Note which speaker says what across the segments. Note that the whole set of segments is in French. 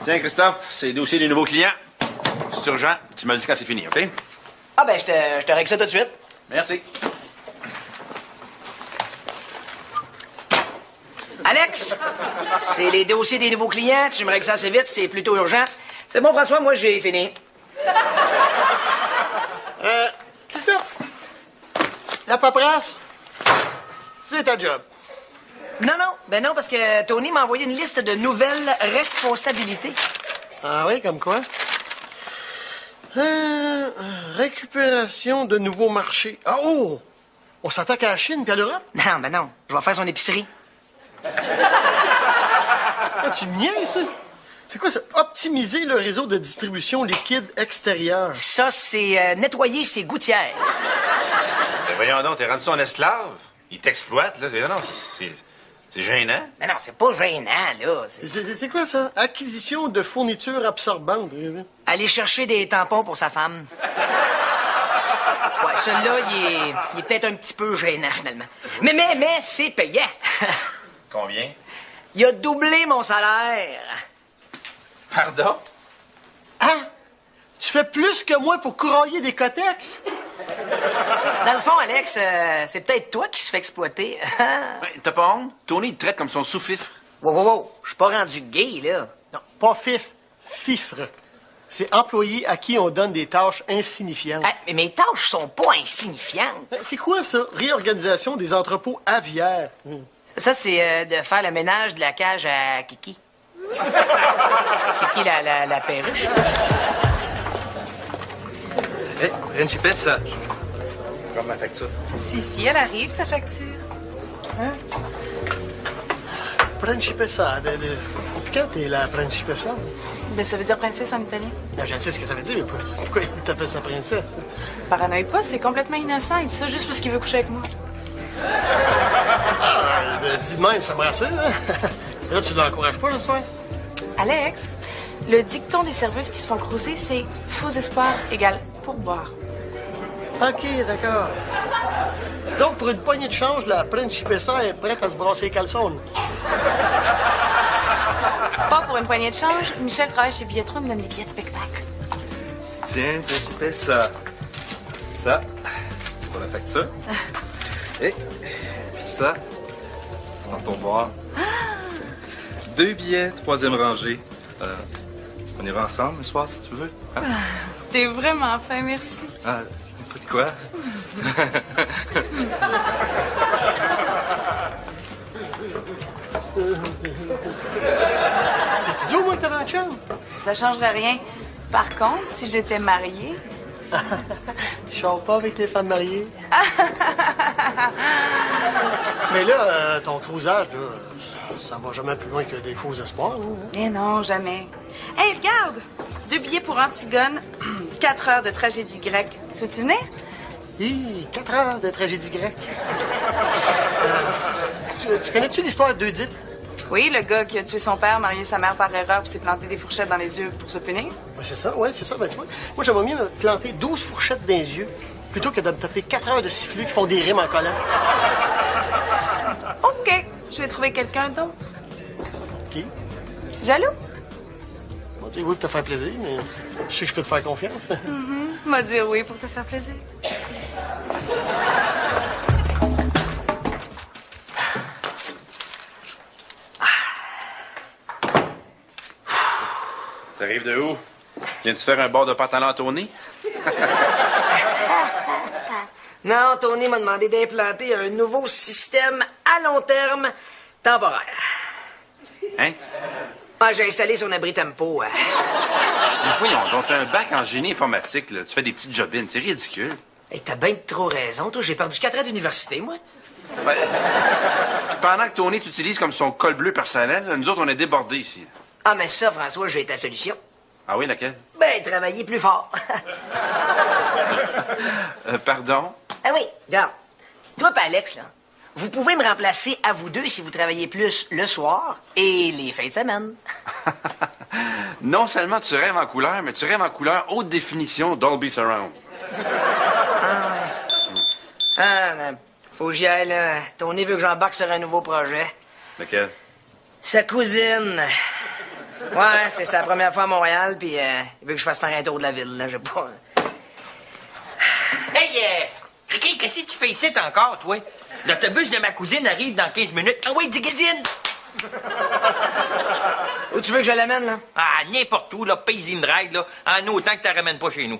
Speaker 1: Tiens, Christophe, c'est le dossier des nouveaux clients. C'est urgent, tu me le dis quand c'est fini, OK?
Speaker 2: Ah ben, je te règle ça tout de suite.
Speaker 1: Merci.
Speaker 2: Alex, c'est les dossiers des nouveaux clients. Tu me règles ça assez vite, c'est plutôt urgent. C'est bon, François, moi, j'ai fini.
Speaker 3: Christophe, la paperasse, c'est ta job.
Speaker 2: Non, parce que Tony m'a envoyé une liste de nouvelles responsabilités.
Speaker 3: Ah oui, comme quoi? Récupération de nouveaux marchés. Ah, oh! On s'attaque à la Chine puis à l'Europe?
Speaker 2: Non, je vais faire son épicerie.
Speaker 3: Ah, tu me niaises, ça? C'est quoi ça? Optimiser le réseau de distribution liquide extérieur.
Speaker 2: Ça, c'est nettoyer ses gouttières.
Speaker 1: Mais voyons donc, t'es rendu son esclave. Il t'exploite, là. Non, c'est gênant.
Speaker 2: Mais non, c'est pas gênant, là.
Speaker 3: C'est quoi ça? Acquisition de fournitures absorbantes.
Speaker 2: Aller chercher des tampons pour sa femme. Ouais, celui-là, il est peut-être un petit peu gênant, finalement. Mais c'est payant.
Speaker 1: Combien?
Speaker 2: Il a doublé mon salaire.
Speaker 1: Pardon?
Speaker 3: Ah! Tu fais plus que moi pour courailler des cotex?
Speaker 2: Dans le fond, Alex, c'est peut-être toi qui se fait exploiter.
Speaker 1: Ouais, t'as pas honte? Tony, il te traite comme son sous-fifre.
Speaker 2: Wow. Je suis pas rendu gay, là.
Speaker 3: Non, pas fifre. C'est employé à qui on donne des tâches insignifiantes.
Speaker 2: Mais mes tâches sont pas insignifiantes.
Speaker 3: C'est quoi ça? Réorganisation des entrepôts aviaires.
Speaker 2: Ça, c'est de faire le ménage de la cage à Kiki. Kiki, la perruche.
Speaker 4: Hé, Principessa, prends ma facture.
Speaker 5: Si, elle arrive, ta facture.
Speaker 3: Principessa. Depuis quand t'es la Principessa?
Speaker 5: Ben, ça veut dire princesse en italien.
Speaker 3: Non, je sais ce que ça veut dire, mais pourquoi il t'appelle sa princesse?
Speaker 5: Paranoïe pas, c'est complètement innocent. Il dit ça juste parce qu'il veut coucher avec moi.
Speaker 3: Dis de même, ça me rassure. Hein? Là, tu l'encourages pas, j'espère?
Speaker 5: Alex, le dicton des serveuses qui se font croiser, c'est faux espoir égale pourboire.
Speaker 3: OK, d'accord. Donc, pour une poignée de change, la Principessa est prête à se brasser les caleçons.
Speaker 5: Pas pour une poignée de change. Michel travaille chez Billetron, il me donne des billets de spectacle.
Speaker 4: Tiens, Principessa. Ça, c'est pour la facture. Et puis ça, c'est dans ton boire. 2 billets, 3e rangée. On ira ensemble le soir, si tu veux. Hein?
Speaker 5: T'es vraiment fin, merci.
Speaker 4: Ah, pas de quoi?
Speaker 3: C'est idiot, moi, que t'avais un chum?
Speaker 5: Ça changerait rien. Par contre, si j'étais mariée...
Speaker 3: Je sors pas avec les femmes mariées. Mais là, ton crousage, là, ça va jamais plus loin que des faux espoirs. Hein?
Speaker 5: Mais non, jamais. Hey, regarde! 2 billets pour Antigone, 4 heures de tragédie grecque. Tu veux-tu venir?
Speaker 3: 4 heures de tragédie grecque. Tu connais-tu l'histoire d'Oedipe?
Speaker 5: Oui, le gars qui a tué son père, marié sa mère par erreur, puis s'est planté des fourchettes dans les yeux pour se punir.
Speaker 3: Ben, c'est ça. Ben, tu vois, moi, j'aimerais mieux me planter 12 fourchettes dans les yeux plutôt que de me taper 4 heures de siffleux qui font des rimes en collant.
Speaker 5: OK, je vais trouver quelqu'un d'autre.
Speaker 3: Qui?
Speaker 5: Jaloux?
Speaker 3: Bon, tu veux te faire plaisir, mais je sais que je peux te faire confiance.
Speaker 5: M'a dire oui pour te faire plaisir.
Speaker 1: T'arrives de où? Viens-tu faire un bord de pantalon à Tony?
Speaker 2: Non, Tony m'a demandé d'implanter un nouveau système à long terme temporaire.
Speaker 1: Hein?
Speaker 2: Ah, j'ai installé son abri tempo.
Speaker 1: Mais voyons donc, t'as un bac en génie informatique, là. Tu fais des petites jobines, c'est ridicule.
Speaker 2: Hey, t'as bien trop raison, toi. J'ai perdu 4 ans d'université, moi.
Speaker 1: Ouais. Puis pendant que Tony t'utilise comme son col bleu personnel, nous autres, on est débordés ici.
Speaker 2: Ah, mais ça, François, j'ai ta solution.
Speaker 1: Ah oui, laquelle?
Speaker 2: Ben, travailler plus fort.
Speaker 1: Pardon?
Speaker 2: Ah oui, regarde. Toi et Alex, là, vous pouvez me remplacer à vous deux si vous travaillez plus le soir et les fins de semaine.
Speaker 1: Non seulement tu rêves en couleur, mais tu rêves en couleur haute définition Dolby Surround.
Speaker 2: Ah, non. Faut que j'y aille, là. Tony veut que j'embarque sur un nouveau projet.
Speaker 1: Lequel?
Speaker 2: Sa cousine. Ouais, c'est sa première fois à Montréal, puis il veut que je fasse faire un tour de la ville, là, je sais pas.
Speaker 6: Hey, Ricky, qu'est-ce que tu fais ici encore, toi? L'autobus de ma cousine arrive dans 15 minutes. Ah oui, Digadine!
Speaker 2: Où tu veux que je l'amène, là?
Speaker 6: Ah, n'importe où, là, pays une ride, là, en autant que tu la ramènes pas chez nous.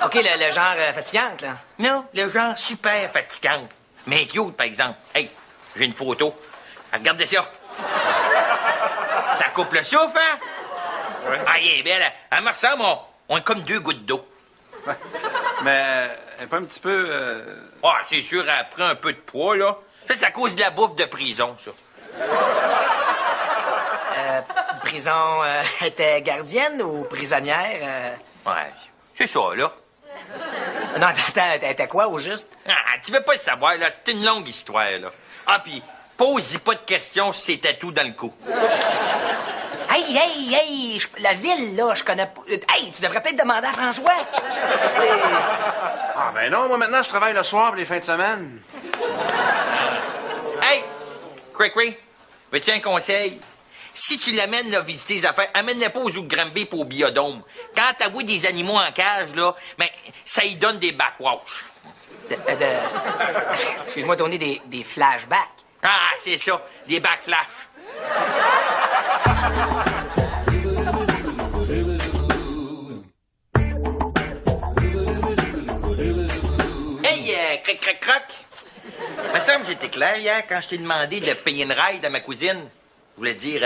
Speaker 2: OK, le genre fatigante, là.
Speaker 6: Non, le genre super fatigant. Mais cute, par exemple. Hey, j'ai une photo. Regardez ça. Ça coupe le souffle, hein? Ouais. Ah, elle est belle. Elle me ressemble, on est comme 2 gouttes d'eau.
Speaker 1: Ouais. Mais elle est pas un petit peu...
Speaker 6: Ah, c'est sûr, elle a pris un peu de poids, là. Ça, c'est à cause de la bouffe de prison, ça.
Speaker 2: Prison, était gardienne ou prisonnière?
Speaker 6: Ouais, c'est ça, là.
Speaker 2: Non, attends, elle était quoi, au juste?
Speaker 6: Ah, tu veux pas le savoir, là. C'est une longue histoire, là. Ah, puis pose-y pas de questions si c'est tatou dans le cou.
Speaker 2: Hey, la ville, là, je connais pas... Hey, tu devrais peut-être demander à François.
Speaker 1: Ah, ben non, moi, maintenant, je travaille le soir pour les fins de semaine.
Speaker 6: Hey, Crickery, veux-tu un conseil? Si tu l'amènes là, visiter les affaires, amène-le pas au Zoo de Granby pour au Biodôme. Quand t'as vu des animaux en cage, là, ben, ça y donne des backwash.
Speaker 2: Excuse-moi, Tony, des flashbacks.
Speaker 6: Ah, c'est ça, des backflash. Hey, croc. Il me semble que j'étais clair hier quand je t'ai demandé de payer une ride à ma cousine. Je voulais dire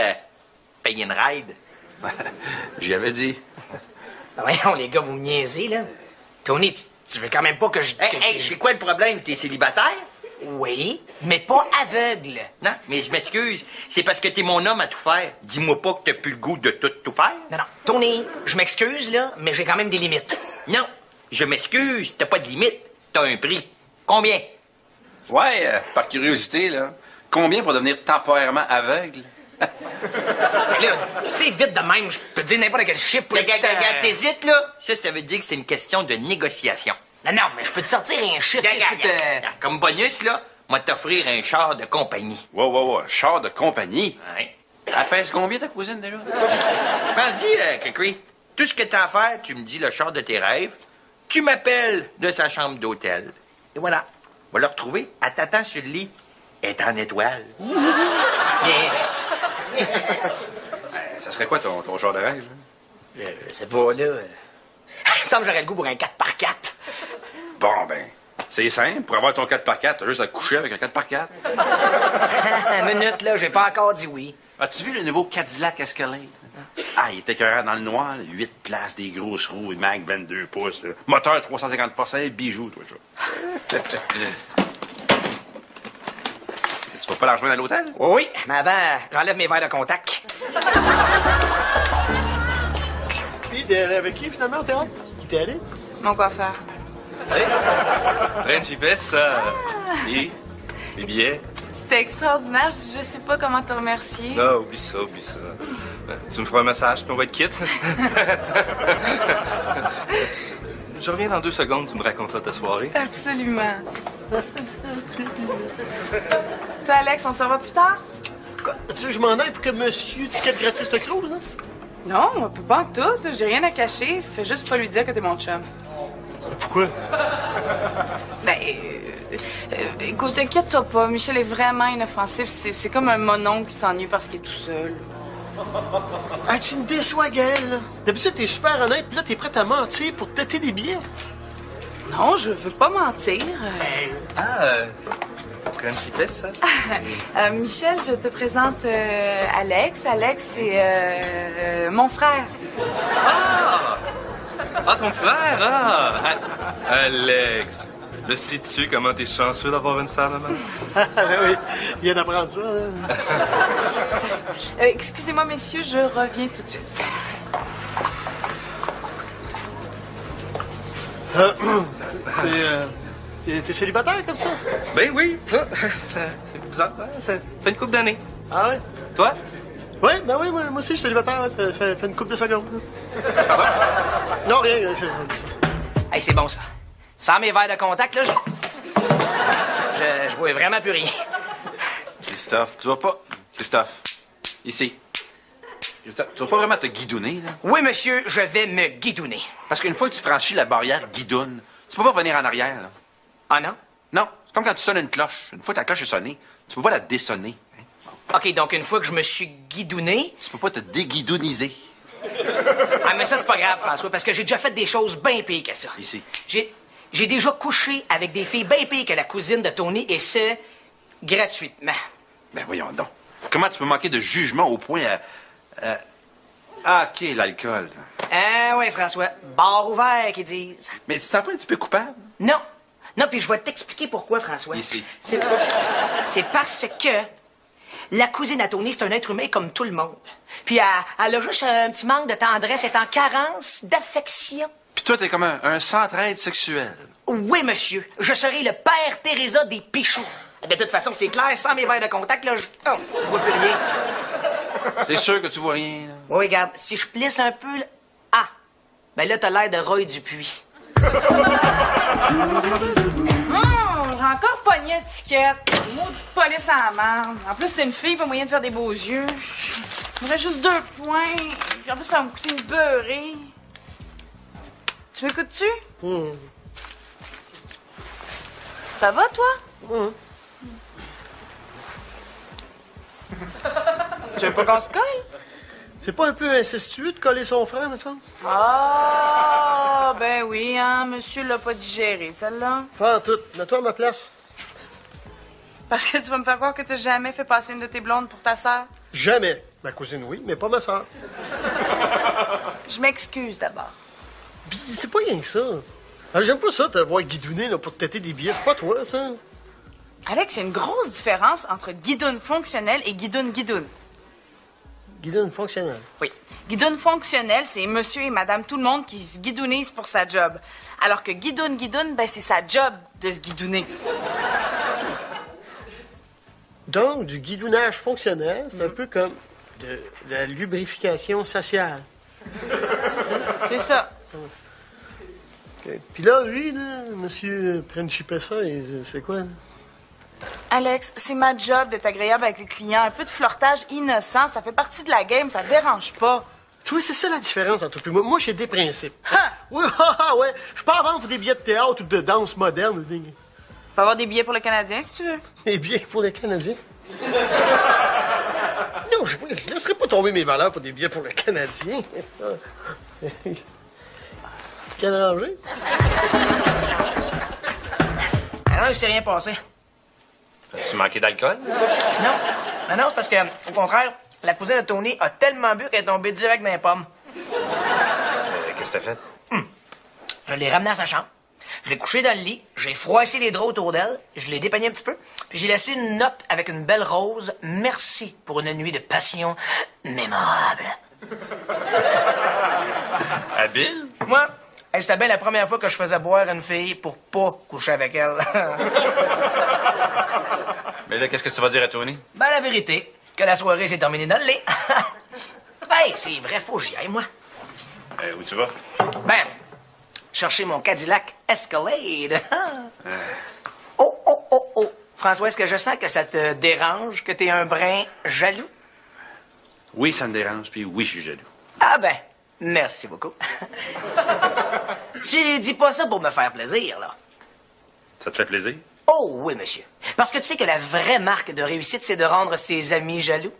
Speaker 6: payer une ride.
Speaker 1: J'y avais dit.
Speaker 2: Ben voyons, les gars, vous me niaisez, là. Tony, tu veux quand même pas que je...
Speaker 6: Hey, c'est quoi le problème? T'es célibataire?
Speaker 2: Oui, mais pas aveugle.
Speaker 6: Non, mais je m'excuse. C'est parce que t'es mon homme à tout faire. Dis-moi pas que t'as plus le goût de tout faire.
Speaker 2: Non, Tony, je m'excuse, là, mais j'ai quand même des limites.
Speaker 6: Non, je m'excuse. T'as pas de limite. T'as un prix. Combien?
Speaker 1: Ouais, par curiosité, là. Combien pour devenir temporairement aveugle?
Speaker 2: Là, tu sais, vite de même, je peux te dire n'importe quel chiffre pour...
Speaker 6: Regarde, t'hésites, là? Ça veut dire que c'est une question de négociation.
Speaker 2: Non, mais je peux te sortir un chiffre, tu sais, je peux te...
Speaker 6: Regarde, comme bonus, là, moi t'offrir un char de compagnie.
Speaker 1: Ouais, char de compagnie.
Speaker 6: Ouais.
Speaker 1: Elle pèse combien, ta cousine, déjà?
Speaker 6: Vas-y, Crickery. Tout ce que t'as à faire, tu me dis le char de tes rêves. Tu m'appelles de sa chambre d'hôtel. Et voilà. On va le retrouver. Elle t'attend sur le lit. Elle est en étoile.
Speaker 1: Ça serait quoi ton char de rêve?
Speaker 2: Je sais pas, là... Il me semble que j'aurais le goût pour un 4x4.
Speaker 1: Bon, ben, c'est simple. Pour avoir ton 4x4, t'as juste à te coucher avec un 4x4.
Speaker 2: Une minute, là, j'ai pas encore dit oui.
Speaker 1: As-tu vu le nouveau Cadillac Escalade? Ah, il était écœurant dans le noir. Là. 8 places, des grosses roues, une Mag 22 pouces. Là. Moteur 350 forces, un bijou, toi, ça. Tu vas pas la rejoindre à l'hôtel?
Speaker 2: Oui, mais avant, j'enlève mes verres de contact.
Speaker 3: Puis, t'es allé avec qui, finalement, au théâtre? Qui t'es allé?
Speaker 5: Mon coiffeur.
Speaker 4: Principesse, ça. Et les billets?
Speaker 5: C'était extraordinaire. Je sais pas comment te remercier.
Speaker 4: Non, oublie ça. Tu me feras un massage, puis on va être quitte. Je reviens dans 2 secondes, tu me raconteras ta soirée.
Speaker 5: Absolument. Toi, Alex, on se revoit plus tard?
Speaker 3: Quoi? Tu veux que je m'en aille pour que monsieur ticket gratis te crouse, hein?
Speaker 5: Non, on peut pas en tout. Là. J'ai rien à cacher. Fais juste pas lui dire que t'es mon chum.
Speaker 3: Pourquoi?
Speaker 5: Ben, écoute, inquiète-toi pas. Michel est vraiment inoffensif. C'est comme un monon qui s'ennuie parce qu'il est tout seul.
Speaker 3: Ah, tu me déçois, Gaël, là. D'habitude, t'es super honnête, puis là, t'es prête à mentir pour têter des billets.
Speaker 5: Non, je veux pas mentir.
Speaker 4: Principesse, ça?
Speaker 5: Michel, je te présente Alex. Alex, c'est mon frère.
Speaker 4: Ah, ton frère, Alex. Le sais-tu comment t'es chanceux d'avoir une sœur, maman?
Speaker 3: Oui, il vient d'apprendre ça, hein.
Speaker 5: Excusez-moi, messieurs, je reviens tout de suite.
Speaker 3: T'es célibataire comme ça?
Speaker 4: Ben oui. C'est bizarre, hein? Ça fait une couple d'années.
Speaker 3: Ah ouais?
Speaker 4: Toi?
Speaker 3: Oui, ben oui, moi aussi, je suis célibataire. Hein, ça fait une couple de secondes. Non, rien.
Speaker 2: Hey, c'est bon, ça. Sans mes verres de contact, là, je vois vraiment plus rien.
Speaker 1: Christophe, tu vas pas... Christophe, Ici. Christophe, tu vas pas vraiment te guidonner, là?
Speaker 2: Oui, monsieur, je vais me guidonner.
Speaker 1: Parce qu'une fois que tu franchis la barrière guidonne, tu peux pas revenir en arrière, là.
Speaker 2: Ah non?
Speaker 1: Non, c'est comme quand tu sonnes une cloche. Une fois que ta cloche est sonnée, tu peux pas la dessonner. Hein?
Speaker 2: OK, donc une fois que je me suis guidonné...
Speaker 1: Tu peux pas te déguidoniser.
Speaker 2: Ah, mais ça, c'est pas grave, François, parce que j'ai déjà fait des choses bien pires que ça.
Speaker 1: Ici.
Speaker 2: J'ai déjà couché avec des filles bien pires que la cousine de Tony, et ce, gratuitement.
Speaker 1: Ben voyons donc. Comment tu peux manquer de jugement au point à... Ah, OK, l'alcool.
Speaker 2: Ah oui, François, bar ouvert, qu'ils disent.
Speaker 1: Mais tu te sens pas un petit peu coupable?
Speaker 2: Non. Non, puis je vais t'expliquer pourquoi, François.
Speaker 1: Ici.
Speaker 2: C'est parce que la cousine à Tony, c'est un être humain comme tout le monde. Puis elle a juste un petit manque de tendresse, elle est en carence d'affection.
Speaker 1: Puis toi, t'es comme un centre-aide sexuel.
Speaker 2: Oui, monsieur. Je serai le père Teresa des Pichoux. De toute façon, c'est clair, sans mes verres de contact, là, je vois plus rien.
Speaker 1: T'es sûr que tu vois rien, là?
Speaker 2: Oui, regarde, si je plisse un peu, là... Ah! Ben là, t'as l'air de Roy Dupuis.
Speaker 5: J'ai encore pogné une étiquette. Maudite police à la merde. En plus, t'es une fille, pas moyen de faire des beaux yeux. Il me reste juste 2 points. Puis en plus, ça va me coûter une beurrée. Tu m'écoutes-tu? Ça va, toi? Tu veux pas qu'on se colle?
Speaker 3: C'est pas un peu incestueux de coller son frère, me semble?
Speaker 5: Ah, ben oui, hein, monsieur l'a pas digéré, celle-là.
Speaker 3: Pas en tout. Mets-toi à ma place.
Speaker 5: Parce que tu vas me faire croire que t'as jamais fait passer une de tes blondes pour ta sœur.
Speaker 3: Jamais. Ma cousine, oui, mais pas ma soeur.
Speaker 5: Je m'excuse d'abord.
Speaker 3: Pis c'est pas rien que ça. Alors, j'aime pas ça, te voir guidonner là, pour te têter des billets. C'est pas toi, ça.
Speaker 5: Alex, il y a une grosse différence entre guidoune fonctionnelle et guidoune-guidoune.
Speaker 3: Guidonne fonctionnelle.
Speaker 5: Oui. Guidoune fonctionnelle, c'est monsieur et madame tout le monde qui se guidounissent pour sa job. Alors que guidoune-guidoune, ben c'est sa job de se guidouner.
Speaker 3: Donc, du guidounage fonctionnel, c'est un peu comme de la lubrification sociale.
Speaker 5: C'est ça.
Speaker 3: Okay. Puis là, lui, là, monsieur Principessa, c'est quoi, là?
Speaker 5: Alex, c'est ma job d'être agréable avec les clients. Un peu de flirtage innocent, ça fait partie de la game, ça te dérange pas.
Speaker 3: Tu vois, c'est ça la différence entre toi et moi. Moi, j'ai des principes.
Speaker 5: Hein?
Speaker 3: Oui, ouais. Je suis pas à vendre pour des billets de théâtre ou de danse moderne.
Speaker 5: Tu peux avoir des billets pour le Canadien, si tu veux.
Speaker 3: Des billets pour les Canadiens? Non, je ne laisserai pas tomber mes valeurs pour des billets pour le Canadien. Quel rangé?
Speaker 2: Ah non, il s'est rien passé.
Speaker 1: As-tu manqué d'alcool?
Speaker 2: Non, c'est parce que, au contraire, la cousine de Tony a tellement bu qu'elle est tombée direct dans les pommes.
Speaker 1: Qu'est-ce que t'as fait?
Speaker 2: Je l'ai ramenée à sa chambre. Je l'ai couchée dans le lit. J'ai froissé les draps autour d'elle. Je l'ai dépeigné un petit peu. Puis j'ai laissé une note avec une belle rose. Merci pour une nuit de passion mémorable.
Speaker 1: Habile?
Speaker 2: Moi, c'était bien la première fois que je faisais boire une fille pour pas coucher avec elle.
Speaker 1: Mais là, qu'est-ce que tu vas dire à Tony?
Speaker 2: Ben, la vérité, que la soirée s'est terminée dans le lit. Hey, c'est vrai, faut que j'y aille, moi.
Speaker 1: Où tu vas?
Speaker 2: Ben, chercher mon Cadillac Escalade. Oh. François, est-ce que je sens que ça te dérange, que t'es un brin jaloux?
Speaker 1: Oui, ça me dérange, puis oui, je suis jaloux.
Speaker 2: Ah ben, merci beaucoup. Tu dis pas ça pour me faire plaisir, là.
Speaker 1: Ça te fait plaisir?
Speaker 2: Oh oui, monsieur. Parce que tu sais que la vraie marque de réussite, c'est de rendre ses amis jaloux.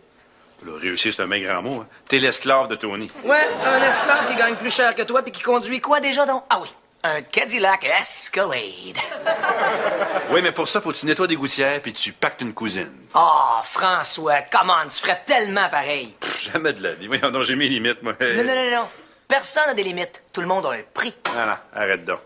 Speaker 1: Là, réussir, c'est un bien grand mot. Hein. T'es l'esclave de Tony.
Speaker 2: Ouais, un esclave qui gagne plus cher que toi puis qui conduit quoi déjà donc? Ah oui, un Cadillac Escalade.
Speaker 1: Oui, mais pour ça, faut que tu nettoies des gouttières puis tu pactes une cousine.
Speaker 2: Oh, François, comment tu ferais tellement pareil?
Speaker 1: Jamais de la vie. Voyons donc, j'ai mes limites, moi.
Speaker 2: Non. Personne n'a des limites. Tout le monde a un prix.
Speaker 1: Ah non, arrête donc.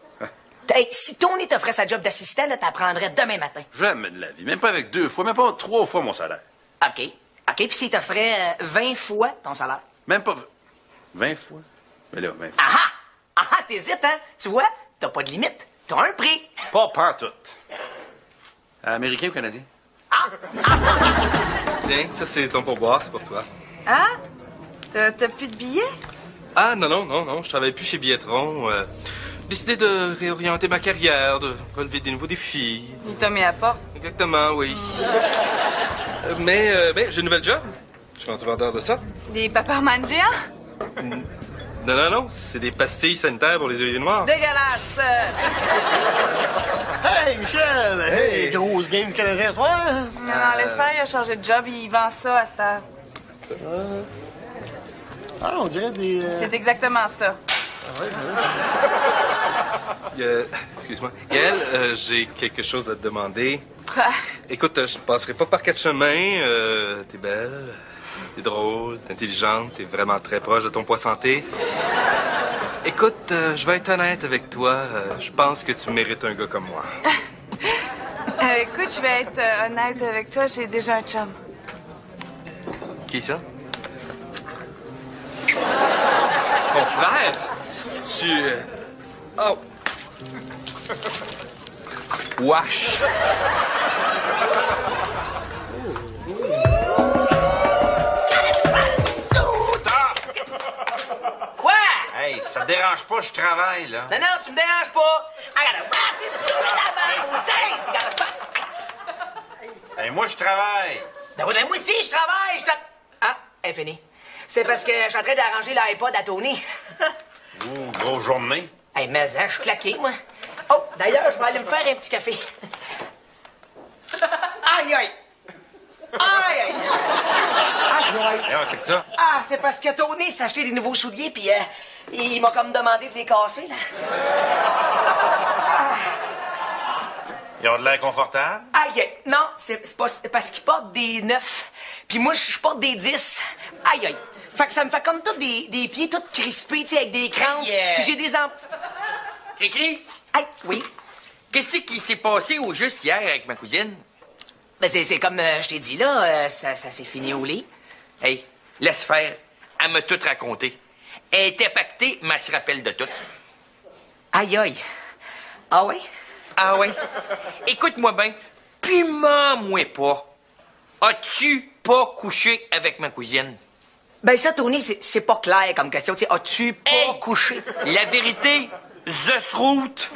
Speaker 2: Hey, si Tony t'offrait sa job d'assistant, là, t'apprendrais demain matin.
Speaker 1: Jamais de la vie. Même pas avec 2 fois, même pas 3 fois mon salaire.
Speaker 2: OK, puis s'il t'offrait 20 fois ton salaire?
Speaker 1: Même pas 20 fois. Mais là, 20 fois.
Speaker 2: T'hésites, hein? Tu vois, t'as pas de limite. T'as un prix.
Speaker 1: Pas pantoute. Américain ou Canadien?
Speaker 4: Tiens, ça c'est ton pourboire, c'est pour toi.
Speaker 5: Ah? T'as plus de billets?
Speaker 4: Ah, non, je travaille plus chez Billetron. Décidé de réorienter ma carrière, de relever des nouveaux défis.
Speaker 5: Il t'a mis à porte.
Speaker 4: Exactement, oui. Mais j'ai une nouvelle job. Je suis vendeur de ça.
Speaker 5: Des paparmans géants?
Speaker 4: Non, c'est des pastilles sanitaires pour les yeux noirs.
Speaker 5: Dégueulasse!
Speaker 3: Hey, Michel! Hey, grosse game du Canadien ce soir!
Speaker 5: Non, laisse faire, il a changé de job, il vend ça à cette heure.
Speaker 3: Ah, on dirait des...
Speaker 5: C'est exactement ça.
Speaker 4: Excuse-moi. Gaël, j'ai quelque chose à te demander.
Speaker 5: Quoi?
Speaker 4: Écoute, je passerai pas par quatre chemins. T'es belle, t'es drôle, t'es intelligente, t'es vraiment très proche de ton poids santé. Écoute, je vais être honnête avec toi. Je pense que tu mérites un gars comme moi.
Speaker 5: Écoute, je vais être honnête avec toi, j'ai déjà un chum.
Speaker 4: Qui est ça? Ton frère? Tu... Oh! Wesh!
Speaker 2: Quoi?
Speaker 1: Hey, ça te dérange pas, je travaille, là.
Speaker 2: Non, tu me déranges pas.
Speaker 1: Hey, moi, je travaille.
Speaker 2: Ben oui, ben moi aussi, je travaille. Ah, elle est finie. C'est parce que je suis en train d'arranger l'iPod à Tony.
Speaker 1: Ouh, grosse journée.
Speaker 2: Hey, mais hein, je suis claqué, moi. Oh, d'ailleurs, je vais aller me faire un petit café. Aïe, aïe! Aïe, aïe!
Speaker 1: Hey, c'est que ça.
Speaker 2: Ah, c'est parce que Tony s'est acheté des nouveaux souliers, puis il m'a comme demandé de les casser, là.
Speaker 1: Ils ont de l'air confortable.
Speaker 2: Aïe, aïe! Non, c'est parce qu'il porte des 9, puis moi, je porte des 10. Aïe, aïe! Fait que ça me fait comme tout des pieds tout crispés, tu sais, avec des crampes. Puis j'ai des
Speaker 6: Cricri,
Speaker 2: Aïe, oui.
Speaker 6: qu'est-ce qui s'est passé au juste hier avec ma cousine?
Speaker 2: Ben, c'est comme je t'ai dit, là, ça s'est fini au lit.
Speaker 6: Hey, laisse faire. Elle m'a tout raconté. Elle était pactée, mais elle se rappelle de tout.
Speaker 2: Aïe, aïe. Ah ouais?
Speaker 6: Ah ouais? Écoute-moi bien. Puis moi pas. As-tu pas couché avec ma cousine?
Speaker 2: Ben ça, Tony, c'est pas clair comme question. Tu sais, as-tu pas couché?
Speaker 6: La vérité, the route.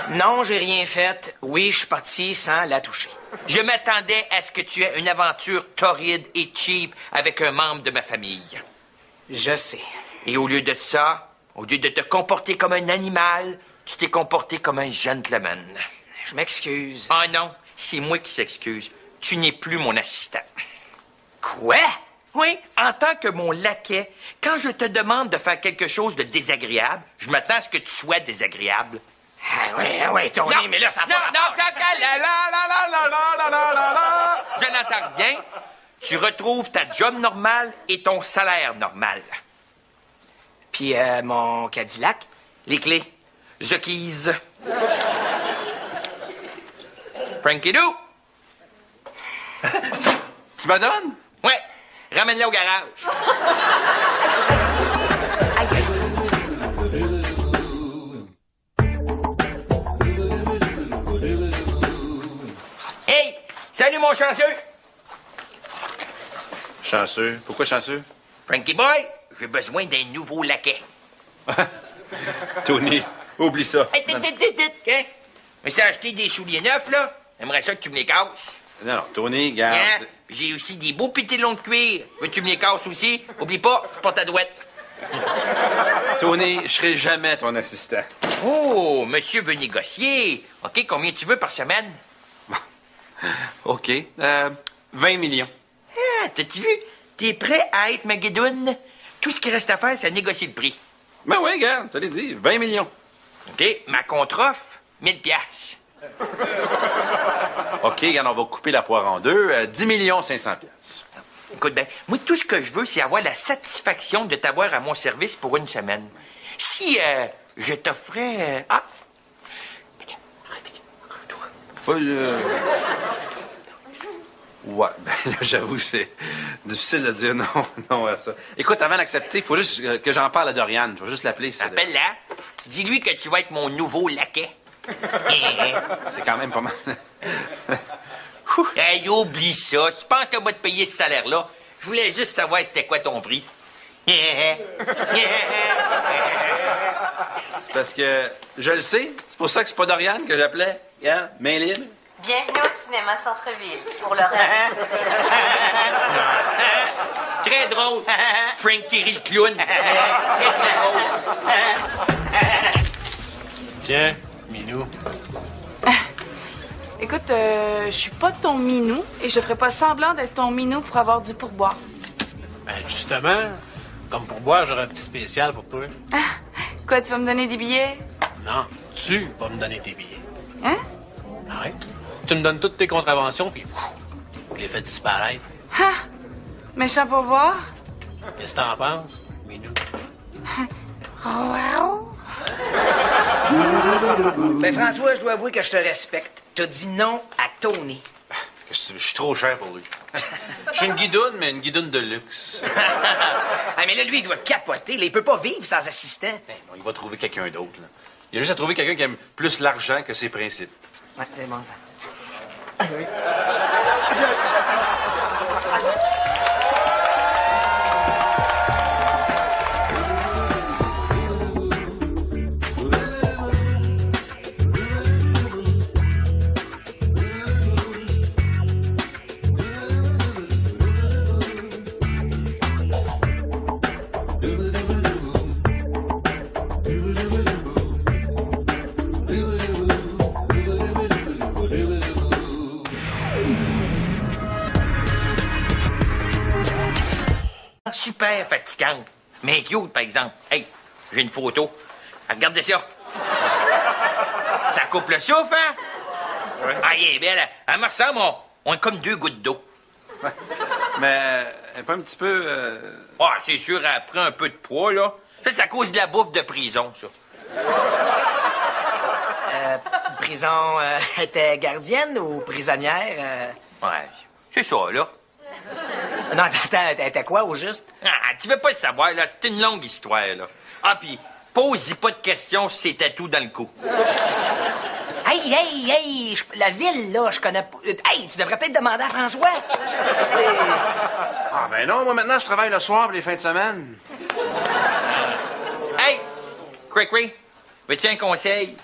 Speaker 2: Non, j'ai rien fait. Oui, je suis parti sans la toucher.
Speaker 6: Je m'attendais à ce que tu aies une aventure torride et cheap avec un membre de ma famille.
Speaker 2: Je sais.
Speaker 6: Et au lieu de ça, au lieu de te comporter comme un animal, tu t'es comporté comme un gentleman.
Speaker 2: Je m'excuse.
Speaker 6: Ah non, c'est moi qui s'excuse. Tu n'es plus mon assistant.
Speaker 2: Quoi?
Speaker 6: Oui, en tant que mon laquais, quand je te demande de faire quelque chose de désagréable, je m'attends à ce que tu sois désagréable.
Speaker 2: Ah ouais, Tony, mais là, ça va
Speaker 6: Je n'entends rien. Tu retrouves ta job normale et ton salaire normal.
Speaker 2: Puis mon Cadillac?
Speaker 6: Les clés. The keys. Frankie Doo.
Speaker 1: Tu me donnes?
Speaker 6: Ouais, ramène-la au garage. Hey, salut mon chanceux.
Speaker 1: Chanceux. Pourquoi chanceux?
Speaker 6: Frankie Boy, j'ai besoin d'un nouveau laquais.
Speaker 1: Tony, oublie ça.
Speaker 6: Hey, hein? Mais t'as acheté des souliers neufs, là? J'aimerais ça que tu me les casses.
Speaker 1: Non, Tony, garde.
Speaker 6: Hein? J'ai aussi des beaux pétilons de cuir. Veux-tu me les casses aussi? Oublie pas, je porte ta douette.
Speaker 1: Tony, je serai jamais ton assistant.
Speaker 6: Oh, monsieur veut négocier. OK, combien tu veux par semaine?
Speaker 1: OK. 20 millions.
Speaker 6: Ah, t'as-tu vu? T'es prêt à être ma guidoune? Tout ce qui reste à faire, c'est négocier le prix.
Speaker 1: Ben oui, regarde, je l'ai dit, 20 millions.
Speaker 6: OK, ma contre-offre, 1000 piastres.
Speaker 1: OK, regarde, on va couper la poire en deux. 10 500 piastres.
Speaker 6: Écoute bien, moi, tout ce que je veux, c'est avoir la satisfaction de t'avoir à mon service pour une semaine. Si je t'offrais...
Speaker 1: Ouais, ben là, j'avoue, c'est difficile de dire non à ça. Écoute, avant d'accepter, il faut juste que j'en parle à Dorian. Je vais juste l'appeler.
Speaker 6: Appelle-la. Dis-lui que tu vas être mon nouveau laquais.
Speaker 1: C'est quand même pas mal.
Speaker 6: Hey, oublie ça. Tu penses qu'on va te payer ce salaire-là? Je voulais juste savoir c'était quoi ton prix.
Speaker 1: C'est parce que je le sais. C'est pour ça que c'est pas Dorian que j'appelais. Regarde, main libre.
Speaker 7: Bienvenue au cinéma Centre-Ville pour le rêve.
Speaker 6: Très drôle. Frankie rit le clown. Très drôle.
Speaker 8: Tiens, Minou.
Speaker 5: Écoute, je suis pas ton minou et je ferai pas semblant d'être ton minou pour avoir du pourboire.
Speaker 8: Ben, justement, comme pour boire, j'aurai un petit spécial pour toi.
Speaker 5: Quoi, tu vas me donner des billets?
Speaker 8: Non, tu vas me donner tes billets.
Speaker 5: Hein?
Speaker 8: Ouais. Tu me donnes toutes tes contraventions, puis je les fais disparaître.
Speaker 5: Ah! Méchant pourboire?
Speaker 8: Qu'est-ce que t'en penses, Minou?
Speaker 5: Wow!
Speaker 2: Ben, François, je dois avouer que je te respecte. T'as dit non à Tony.
Speaker 1: Qu'est-ce que tu veux? Je suis trop cher pour lui. Je suis une guidoune, mais une guidoune de luxe.
Speaker 2: Ah, mais là, lui, il doit capoter. Là, il peut pas vivre sans assistant.
Speaker 1: Ben, non, il va trouver quelqu'un d'autre. Là. Il a juste à trouver quelqu'un qui aime plus l'argent que ses principes.
Speaker 2: Ouais, c'est bon, ça.
Speaker 6: Super fatigante. Mais cute, par exemple. Hey, j'ai une photo. Regardez ça. Ça coupe le souffle, hein? Ah, elle est belle. Elle me ressemble, on est comme deux gouttes d'eau.
Speaker 1: Mais elle est pas un petit peu...
Speaker 6: Ah, c'est sûr, elle a pris un peu de poids, là. Ça, c'est à cause de la bouffe de prison, ça.
Speaker 2: Prison, était gardienne ou prisonnière?
Speaker 6: Ouais, c'est ça, là.
Speaker 2: Non, attends, t'étais quoi, au juste?
Speaker 6: Ah, tu veux pas le savoir, là. C'est une longue histoire, là. Ah, puis pose-y pas de questions si c'est tatou dans le cou.
Speaker 2: Hey, la ville, là, je connais pas... Hey, tu devrais peut-être demander à François.
Speaker 1: Ah ben non, moi maintenant, je travaille le soir pour les fins de semaine.
Speaker 6: Hey, Crickery, veux-tu un conseil?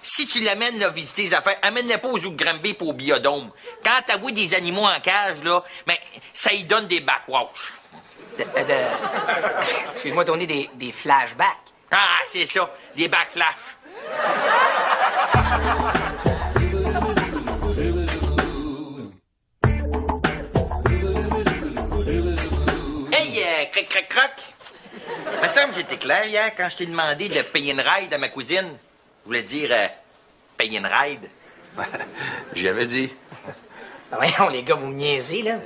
Speaker 6: Si tu l'amènes là, visiter les affaires, amène-le pas au zoo de Granby pour au biodôme. Quand t'avoues des animaux en cage, là, ben, ça y donne des backwash.
Speaker 2: Excuse-moi, Tony, des flashbacks.
Speaker 6: Ah, c'est ça, des backflash. Hey, croc. Il me semble que j'étais clair hier quand je t'ai demandé de payer une ride à ma cousine. Je voulais dire payer une ride.
Speaker 1: J'y avais dit.
Speaker 2: Ben voyons, les gars, vous me niaisez, là.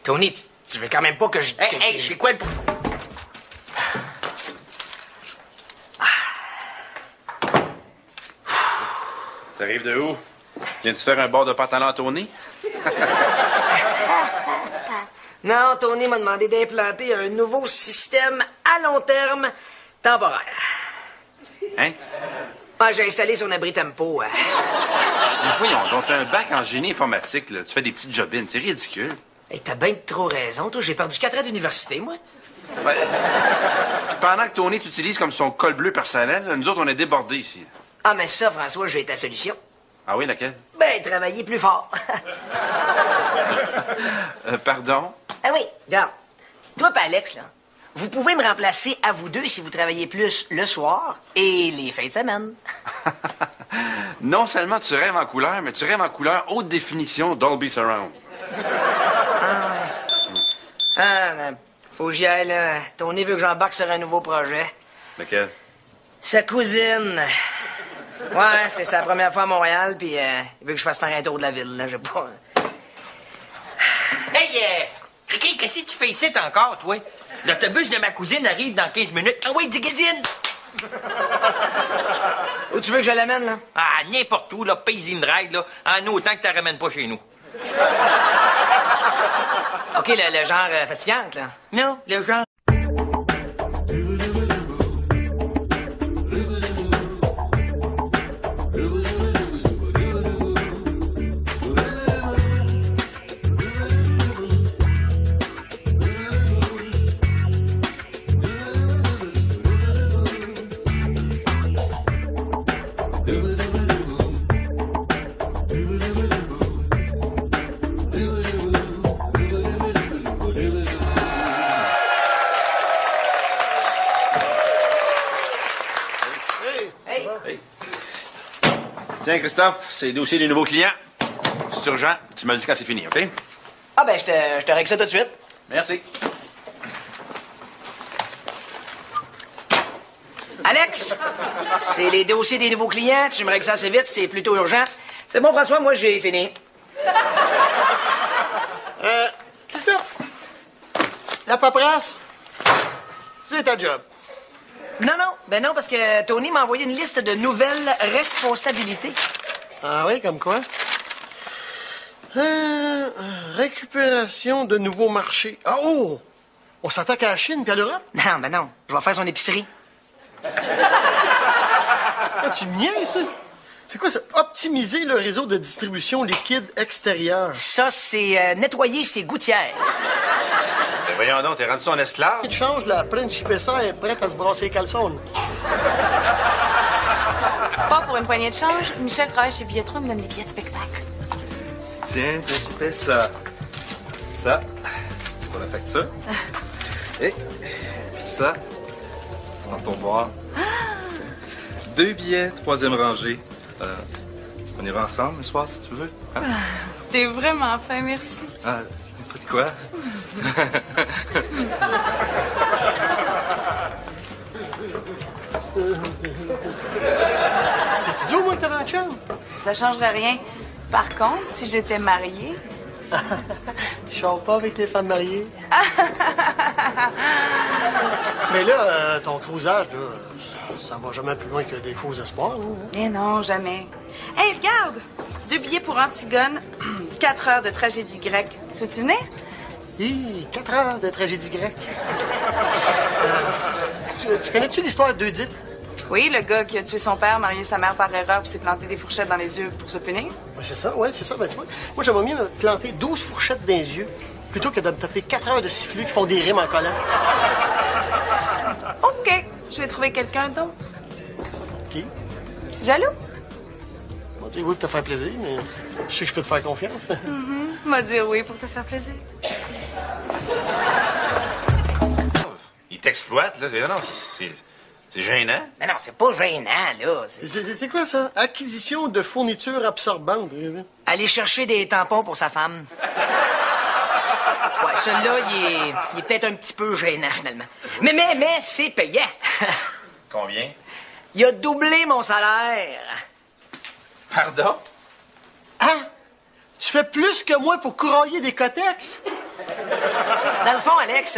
Speaker 2: Tony, tu veux quand même pas que je...
Speaker 6: Hey, c'est quoi le...
Speaker 1: T'arrives de où? Viens-tu faire un bord de pantalon à Tony?
Speaker 2: Non, Tony m'a demandé d'implanter un nouveau système à long terme temporaire.
Speaker 1: Hein?
Speaker 2: Ah, j'ai installé son abri tempo.
Speaker 1: Mais voyons, donc t'as un bac en génie informatique, là. Tu fais des petites jobines, c'est ridicule.
Speaker 2: Hey, t'as bien trop raison, toi. J'ai perdu 4 ans d'université, moi.
Speaker 1: Ouais. Puis pendant que Tony t'utilise comme son col bleu personnel, nous autres, on est débordés ici.
Speaker 2: Ah, mais ça, François, j'ai ta solution.
Speaker 1: Ah oui, laquelle?
Speaker 2: Ben, travailler plus fort.
Speaker 1: Pardon?
Speaker 2: Ah oui, regarde. Toi et Alex, là, vous pouvez me remplacer à vous deux si vous travaillez plus le soir et les fins de semaine.
Speaker 1: Non seulement tu rêves en couleur, mais tu rêves en couleur haute définition Dolby Surround.
Speaker 2: Ah, non. Faut que j'y aille, là. Tony veut que j'embarque sur un nouveau projet.
Speaker 1: Lequel?
Speaker 2: Sa cousine. Ouais, c'est sa première fois à Montréal, puis il veut que je fasse faire un tour de la ville, là. Je sais pas.
Speaker 6: Hey, Ricky, qu'est-ce que tu fais ici encore, toi? L'autobus de ma cousine arrive dans 15 minutes. Ah oui, Digadine!
Speaker 2: Où tu veux que je l'amène, là?
Speaker 6: Ah, n'importe où, là, paye une ride, là, en autant que tu la ramènes pas chez nous.
Speaker 2: OK, le genre fatigante, là.
Speaker 6: Non, le genre...
Speaker 1: Tiens, Christophe, c'est le dossier du nouveau client. C'est urgent, tu me le dis quand c'est fini, OK?
Speaker 2: Ah ben, je te règle ça tout de suite.
Speaker 1: Merci.
Speaker 2: Alex, c'est les dossiers des nouveaux clients. Tu me règles ça assez vite, c'est plutôt urgent. C'est bon, François, moi, j'ai fini.
Speaker 3: Christophe, la paperasse, c'est ta job.
Speaker 2: Non, parce que Tony m'a envoyé une liste de nouvelles responsabilités.
Speaker 3: Ah oui, comme quoi? Récupération de nouveaux marchés. Ah, oh! On s'attaque à la Chine puis à l'Europe?
Speaker 2: Non, je vais faire son épicerie.
Speaker 3: Ah, tu me niaises, ça? C'est quoi ça? Optimiser le réseau de distribution liquide extérieur.
Speaker 2: Ça, c'est nettoyer ses gouttières.
Speaker 1: Ben voyons donc, t'es rendu son esclave?
Speaker 3: Tu changes, la principessa est prête à se brasser les caleçons.
Speaker 5: Pas pour une poignée de change. Michel travaille chez Billetron, il me donne des billets de spectacle.
Speaker 4: Tiens, t'as fait ça. Ça, c'est pour la facture. Et puis ça, c'est dans ton boire. 2 billets, 3e rangée. On ira ensemble le soir, si tu veux. Hein?
Speaker 5: T'es vraiment fin, merci.
Speaker 4: Ah, pas de quoi?
Speaker 3: C'est idiot, moi, que t'avais un chum?
Speaker 5: Ça changerait rien. Par contre, si j'étais mariée...
Speaker 3: Je sors pas avec les femmes mariées. Mais là, ton cruisage, là, ça va jamais plus loin que des faux espoirs. Hein?
Speaker 5: Mais non, jamais. Hey, regarde! 2 billets pour Antigone, 4 heures de tragédie grecque. Tu veux-tu venir?
Speaker 3: Hi, 4 heures de tragédie grecque. Tu connais-tu l'histoire d'Oedipe?
Speaker 5: Oui, le gars qui a tué son père, marié sa mère par erreur, puis s'est planté des fourchettes dans les yeux pour se punir.
Speaker 3: Ouais, c'est ça. Ben, tu vois, moi, j'aimerais mieux me planter 12 fourchettes dans les yeux plutôt que de me taper 4 heures de siffleux qui font des rimes en collant.
Speaker 5: OK, je vais trouver quelqu'un d'autre.
Speaker 3: Qui?
Speaker 5: Jaloux?
Speaker 3: Moi, tu veux te faire plaisir, mais je sais que je peux te faire confiance.
Speaker 5: M'a dire oui pour te faire plaisir.
Speaker 1: Il t'exploite, là. Non, c'est gênant.
Speaker 2: Mais non, c'est pas gênant, là.
Speaker 3: C'est quoi ça? Acquisition de fournitures absorbantes.
Speaker 2: Aller chercher des tampons pour sa femme. Ouais, celui-là, il est peut-être un petit peu gênant, finalement. Mais c'est payant.
Speaker 1: Combien?
Speaker 2: Il a doublé mon salaire.
Speaker 1: Pardon?
Speaker 3: Ah! Tu fais plus que moi pour courailler des cotex?
Speaker 2: Dans le fond, Alex,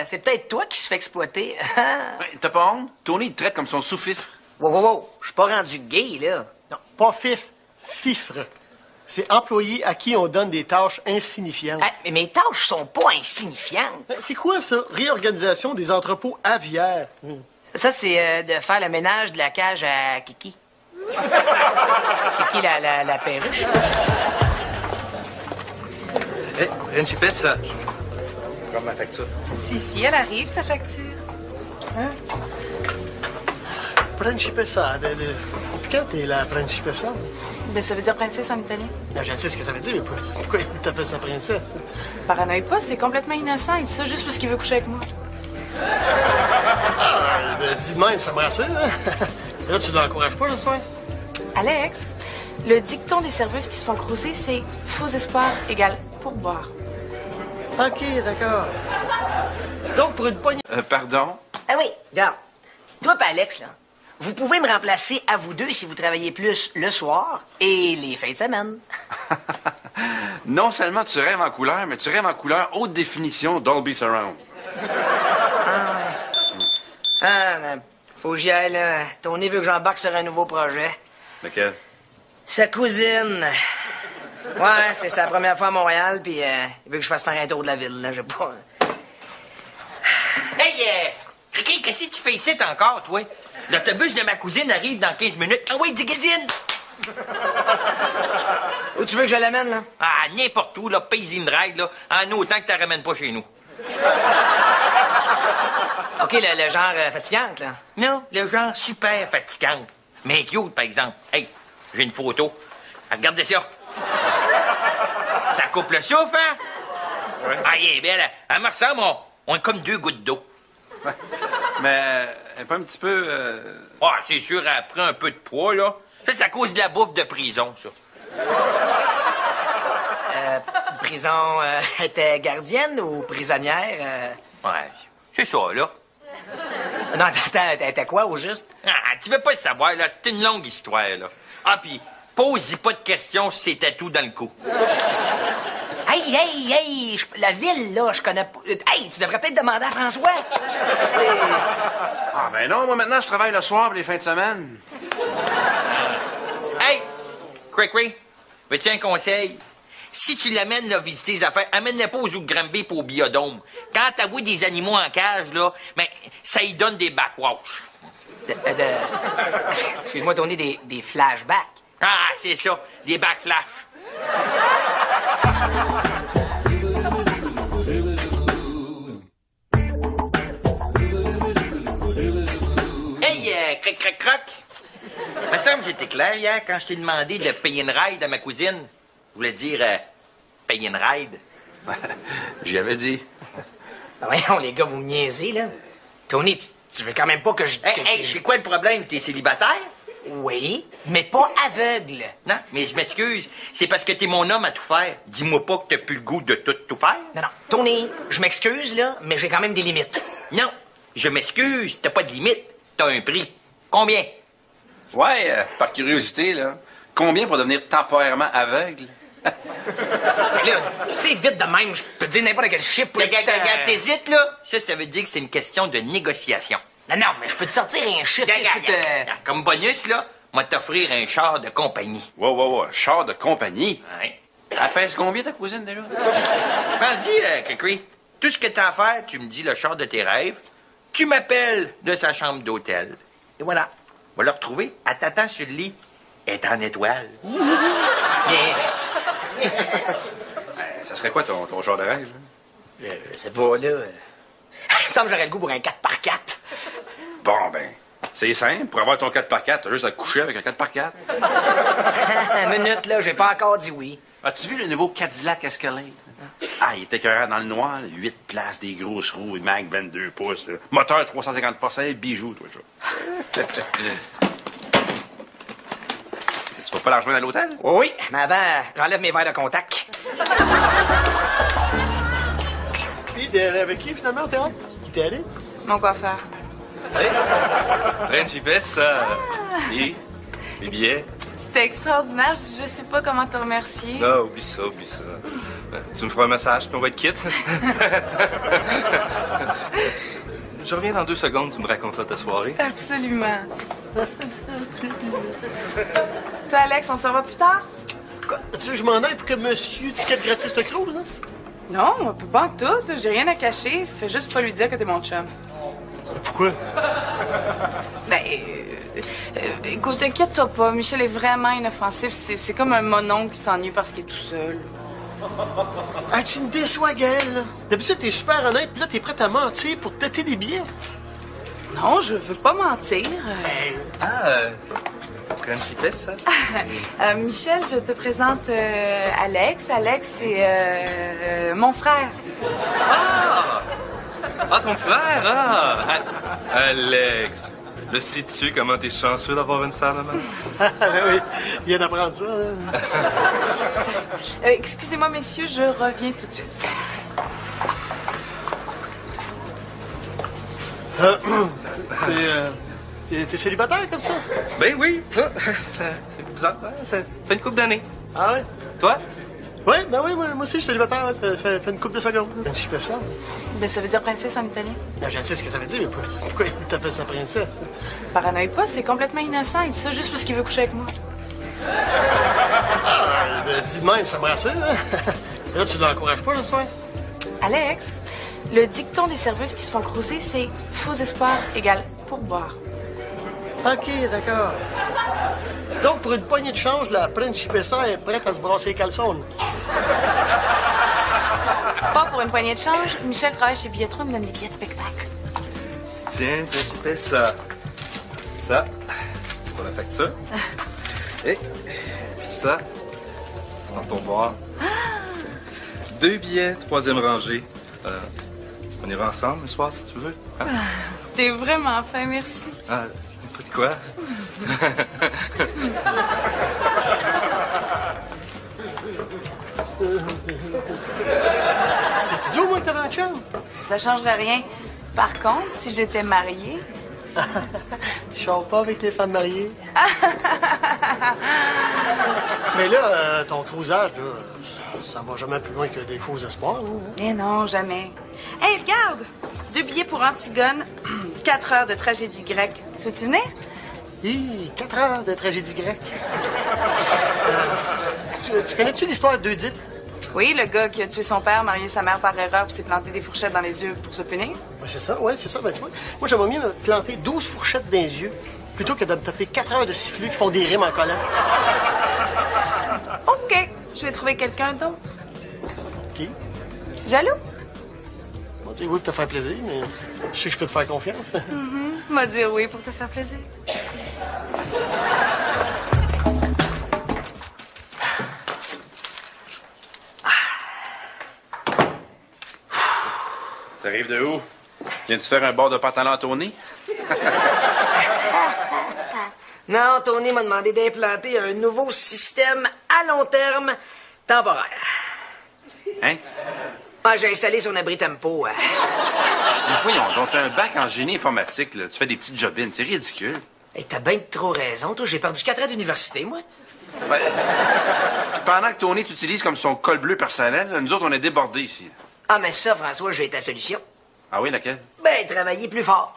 Speaker 2: c'est peut-être toi qui se fait exploiter.
Speaker 1: Ouais, t'as pas honte? Tony, il te traite comme son sous-fifre.
Speaker 2: Wow. Je suis pas rendu gay, là.
Speaker 3: Non, pas fifre. C'est employé à qui on donne des tâches insignifiantes.
Speaker 2: Mais mes tâches sont pas insignifiantes.
Speaker 3: C'est quoi ça? Réorganisation des entrepôts aviaires.
Speaker 2: Ça, c'est de faire le ménage de la cage à Kiki. Kiki, la perruche.
Speaker 4: Hé, Principessa, prends ma facture.
Speaker 5: Si, elle arrive, ta facture. Hein?
Speaker 3: Principessa. Depuis quand t'es la principessa?
Speaker 5: Ben, ça veut dire princesse en italien.
Speaker 3: Non, je sais ce que ça veut dire, mais pourquoi il t'appelle sa princesse?
Speaker 5: Paranoïe pas, c'est complètement innocent. Il dit ça juste parce qu'il veut coucher avec moi.
Speaker 3: Dis de même, ça me rassure. Hein? Là, tu l'encourages pas, j'espère?
Speaker 5: Alex, le dicton des serveuses qui se font croiser, c'est faux espoir égale pourboire.
Speaker 3: OK, d'accord. Donc, pour une poignée...
Speaker 1: Pardon?
Speaker 2: Ah oui, regarde. Toi et Alex, là, vous pouvez me remplacer à vous deux si vous travaillez plus le soir et les fins de semaine.
Speaker 1: Non seulement tu rêves en couleur, mais tu rêves en couleur haute définition Dolby Surround.
Speaker 2: Faut que j'y aille, là. Tony veut que j'embarque sur un nouveau projet.
Speaker 1: Lequel?
Speaker 2: Sa cousine. Ouais, c'est sa première fois à Montréal, puis il veut que je fasse faire un tour de la ville, là. J'ai pas...
Speaker 6: Hey, Ricky, qu'est-ce que tu fais ici encore, toi? L'autobus de ma cousine arrive dans 15 minutes. Ah oui, Digadine!
Speaker 2: Où tu veux que je l'amène, là?
Speaker 6: Ah, n'importe où, là, paysine ride, là, en autant que tu la ramènes pas chez nous.
Speaker 2: OK, le genre fatigante, là.
Speaker 6: Non, le genre super fatigante. Mais cute, par exemple. Hey, j'ai une photo. Regardez ça. Ça coupe le souffle, hein? Ouais. Ah, elle est belle. Elle me ressemble, on est comme 2 gouttes d'eau.
Speaker 1: Ouais. Mais elle est pas un petit peu...
Speaker 6: Ah, c'est sûr, elle prend un peu de poids, là. Ça, c'est à cause de la bouffe de prison, ça.
Speaker 2: Prison, était gardienne ou prisonnière?
Speaker 6: Ouais, c'est ça, là.
Speaker 2: Non, attends, elle était quoi, au juste?
Speaker 6: Ah, tu veux pas le savoir, là. C'est une longue histoire, là. Ah, puis pose-y pas de questions si c'est tatou dans le cou.
Speaker 2: Hey, la ville, là, je connais pas. Hey, tu devrais peut-être demander à François.
Speaker 1: Ah, ben non, moi, maintenant, je travaille le soir pour les fins de semaine.
Speaker 6: Hey! Cray, veux-tu un conseil? Si tu l'amènes là, visiter les affaires, amène-le pas au zoo de Granby pour au biodôme. Quand t'as vu des animaux en cage, là, ben, ça y donne des backwash.
Speaker 2: Excuse-moi, Tony, des flashbacks.
Speaker 6: Ah, c'est ça, des backflash. Hey, croc. Il me semble que j'étais clair hier quand je t'ai demandé de payer une ride à ma cousine. Je voulais dire payer une ride.
Speaker 1: J'y avais dit.
Speaker 2: Voyons, les gars, vous me niaisez, là. Tony, tu veux quand même pas que je...
Speaker 6: Hey, c'est quoi le problème? T'es célibataire?
Speaker 2: Oui, mais pas aveugle.
Speaker 6: Non, mais je m'excuse. C'est parce que t'es mon homme à tout faire. Dis-moi pas que t'as plus le goût de tout faire.
Speaker 2: Non, Tony, je m'excuse, là, mais j'ai quand même des limites.
Speaker 6: Non, je m'excuse. T'as pas de limite. T'as un prix. Combien?
Speaker 1: Ouais, par curiosité, là. Combien pour devenir temporairement aveugle?
Speaker 2: Là, tu sais, vite de même, je peux te dire n'importe quel chiffre pour...
Speaker 6: Regarde, t'hésites, là? Ça veut dire que c'est une question de négociation.
Speaker 2: Non, mais je peux te sortir un chiffre.
Speaker 6: Regarde. Comme bonus, là, moi t'offrir un char de compagnie.
Speaker 1: Wow, char de compagnie?
Speaker 6: Ouais.
Speaker 1: Elle pèse combien, ta cousine, déjà?
Speaker 6: Vas-y, Cricri. Tout ce que t'as à faire, tu me dis le char de tes rêves, tu m'appelles de sa chambre d'hôtel. Et voilà. On va le retrouver. Elle t'attend sur le lit. Elle est en étoile.
Speaker 1: Ça serait quoi ton char de rêve?
Speaker 2: Je sais pas, là. Il me semble que j'aurais le goût pour un 4x4.
Speaker 1: Bon, ben, c'est simple. Pour avoir ton 4x4, t'as juste à te coucher avec un 4x4.
Speaker 2: Une minute, là, j'ai pas encore dit oui.
Speaker 1: As-tu vu le nouveau Cadillac Escalade? Ah, il était écœurant dans le noir. 8 places, des grosses roues, une Mac 22 pouces. Là. Moteur 350 forces, bijou, toi, ça. Tu vas pas la rejoindre à l'hôtel?
Speaker 2: Oui, mais avant, j'enlève mes verres de contact.
Speaker 3: Puis, t'es allé avec qui, finalement, au théâtre? Qui t'es allé?
Speaker 5: Mon coiffeur.
Speaker 4: Hey! Principesse, ça. Et les billets?
Speaker 5: C'était extraordinaire. Je sais pas comment te remercier.
Speaker 4: Non, oublie ça. Tu me feras un massage, puis on va être quitte. Je reviens dans 2 secondes, tu me raconteras ta soirée.
Speaker 5: Absolument. Toi, Alex, on se revoit plus tard?
Speaker 3: Quoi? Tu veux que je m'en aille pour que monsieur ticket gratis te croule, là?
Speaker 5: Non, on peut pas en tout. J'ai rien à cacher. Fais juste pas lui dire que t'es mon chum.
Speaker 3: Pourquoi?
Speaker 5: Ben, écoute, inquiète-toi pas. Michel est vraiment inoffensif. C'est comme un monon qui s'ennuie parce qu'il est tout seul.
Speaker 3: Ah, tu me déçois, Gaël, là. D'habitude, t'es super honnête, puis là, t'es prête à mentir pour têter des billets.
Speaker 5: Non, je veux pas mentir.
Speaker 4: Principesse, ça?
Speaker 5: Michel, je te présente Alex. Alex, c'est mon frère.
Speaker 4: Ah, ton frère, Alex. Le sais-tu comment t'es chanceux d'avoir une sœur, maman?
Speaker 3: Oui, viens d'apprendre ça. Hein?
Speaker 5: Excusez-moi, messieurs, je reviens tout de suite.
Speaker 3: T'es célibataire comme ça?
Speaker 4: Ben oui, c'est bizarre, hein? Ça fait une couple d'années.
Speaker 3: Ah ouais?
Speaker 4: Toi?
Speaker 3: Oui, ben oui, moi aussi, je suis célibataire. Ouais, ça fait une couple de secondes. Une spéciale.
Speaker 5: Ben, ça veut dire princesse en italien?
Speaker 3: Ben, je sais ce que ça veut dire, mais pourquoi il t'appelle sa princesse?
Speaker 5: Paranoïe pas, c'est complètement innocent. Il dit ça juste parce qu'il veut coucher avec moi.
Speaker 3: Dis de même, ça me rassure. Hein? Là, tu l'encourages pas, j'espère?
Speaker 5: Alex, le dicton des serveuses qui se font crosser, c'est faux espoir égale pourboire.
Speaker 3: OK, d'accord. Donc, pour une poignée de change, la principessa est prête à se brasser les caleçons.
Speaker 5: Pas pour une poignée de change. Michel travaille chez Billetron, me donne des billets de spectacle.
Speaker 4: Tiens, Principesse, ça. Ça, c'est pour la facture. Et puis ça, c'est dans ton boire. 2 billets, 3e rangée. On ira ensemble le soir, si tu veux. Hein?
Speaker 5: T'es vraiment fin, merci.
Speaker 4: Ah, Fou de quoi?
Speaker 3: C'est idiot, moi, que t'avais un chum?
Speaker 5: Ça changerait rien. Par contre, si j'étais mariée...
Speaker 3: Je sors pas avec les femmes mariées. Mais là, ton cruisage, là, ça va jamais plus loin que des faux espoirs. Hein?
Speaker 5: Mais non, jamais. Hey, regarde! 2 billets pour Antigone, 4 heures de tragédie grecque. Tu veux-tu venir?
Speaker 3: Hi, 4 heures de tragédie grecque. Tu connais-tu l'histoire d'Oedipe?
Speaker 5: Oui, le gars qui a tué son père, marié sa mère par erreur, puis s'est planté des fourchettes dans les yeux pour se punir.
Speaker 3: Ben, c'est ça, ouais, c'est ça. Ben, tu vois, moi, j'aimerais mieux me planter 12 fourchettes dans les yeux plutôt que de me taper 4 heures de siffleux qui font des rimes en collant.
Speaker 5: OK, je vais trouver quelqu'un d'autre.
Speaker 3: Qui?
Speaker 5: Jaloux?
Speaker 3: Bon, tu sais, oui, pour te faire plaisir, mais je sais que je peux te faire confiance.
Speaker 5: M'a dire oui pour te faire plaisir.
Speaker 1: T'arrives de où? Viens-tu faire un bord de pantalon à Tony?
Speaker 2: Non, Tony m'a demandé d'implanter un nouveau système à long terme temporaire.
Speaker 1: Hein?
Speaker 2: Ah, j'ai installé son abri tempo.
Speaker 1: Mais voyons, donc t'as un bac en génie informatique, là. Tu fais des petites jobines, c'est ridicule.
Speaker 2: Hey, t'as bien trop raison, toi. J'ai perdu 4 ans d'université, moi.
Speaker 1: Ouais. Puis pendant que Tony t'utilise comme son col bleu personnel, là, nous autres, on est débordés ici.
Speaker 2: Ah, mais ça, François, j'ai ta solution.
Speaker 1: Ah oui, laquelle?
Speaker 2: Ben, travailler plus fort.